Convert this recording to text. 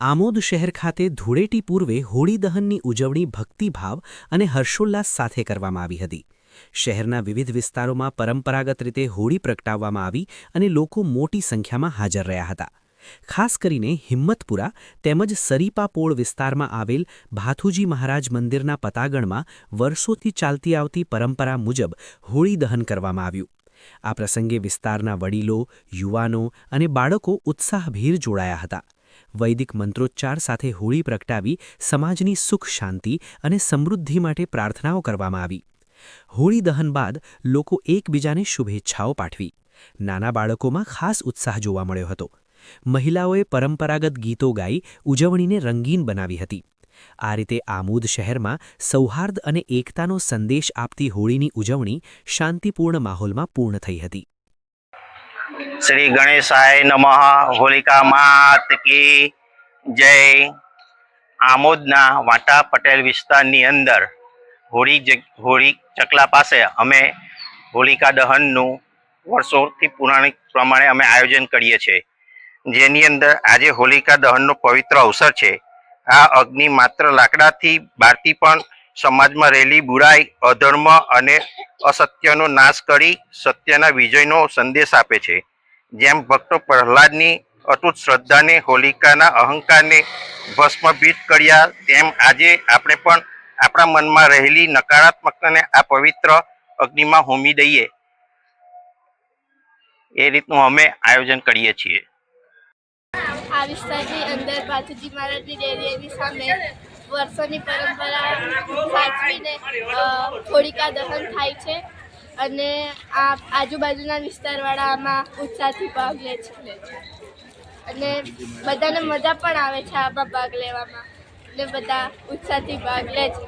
આમોદ શહેર ખાતે ધૂળેટી પૂર્વે હોળી દહનની ઉજવણી ભક્તિભાવ અને હર્ષોલ્લાસ સાથે કરવામાં આવી હતી। શહેરના વિવિધ વિસ્તારોમાં પરંપરાગત રીતે હોળી પ્રગટાવવામાં આવી અને લોકો મોટી સંખ્યામાં હાજર રહ્યા હતા। ખાસ કરીને હિંમતપુરા તેમજ સરીપાપોળ વિસ્તારમાં આવેલ ભાથુજી મહારાજ મંદિરના પતાગણમાં વર્ષોથી ચાલતી આવતી પરંપરા મુજબ હોળી દહન કરવામાં આવ્યું। આ પ્રસંગે વિસ્તારના વડીલો, યુવાનો અને બાળકો ઉત્સાહભેર જોડાયા હતા। વૈદિક મંત્રોચ્ચાર સાથે હોળી પ્રગટાવી સમાજની સુખ શાંતિ અને સમૃદ્ધિ માટે પ્રાર્થનાઓ કરવામાં આવી। હોળી દહન બાદ લોકો એકબીજાને શુભેચ્છાઓ પાઠવી। નાના બાળકોમાં ખાસ ઉત્સાહ જોવા મળ્યો હતો। મહિલાઓએ પરંપરાગત ગીતો ગાઈ ઉજવણીને રંગીન બનાવી હતી। આ રીતે આમોદ શહેરમાં સૌહાર્દ અને એકતાનો સંદેશ આપતી હોળીની ઉજવણી શાંતિપૂર્ણ માહોલમાં પૂર્ણ થઈ હતી। श्री गणेशाय नमः। होलिका मात की जय। आमोदना वाटा पटेल विस्तारनी अंदर होળી ચકલા પાસે અમે હોલિકા દહનનું વર્ષોથી પૌરાણિક પ્રમાણે અમે આયોજન કરીએ છીએ, જેની અંદર આજે હોલિકા દહનનો પવિત્ર અવસર છે। આ અગ્નિ માત્ર લાકડાથી બાળતી પણ સમાજમાં રહેલી બુરાઈ, અધર્મ અને અસત્યનો નાશ કરી સત્યના વિજયનો સંદેશ આપે છે। જેમ ભક્તો પ્રહલાદની અતૂટ શ્રદ્ધાને હોલિકાના અહંકારને ભસ્મભીત કર્યા, તેમ આજે આપણે પણ આપણા મનમાં રહેલી નકારાત્મકતાને આ પવિત્ર અગ્નિમાં હોમી દઈએ, એ રીતનું અમે આયોજન કરીએ છીએ। આ વિસ્તારની અંદર ભાથુજી મહારાજની ડેરીની સામે વર્ષોની પરંપરા સાચવીને હોલિકા દહન થાય છે અને આ આજુબાજુના વિસ્તારવાળા આમાં ઉત્સાહથી ભાગ લે છે અને બધાને મજા પણ આવે છે આમાં ભાગ લેવામાં, એટલે બધા ઉત્સાહથી ભાગ લે છે।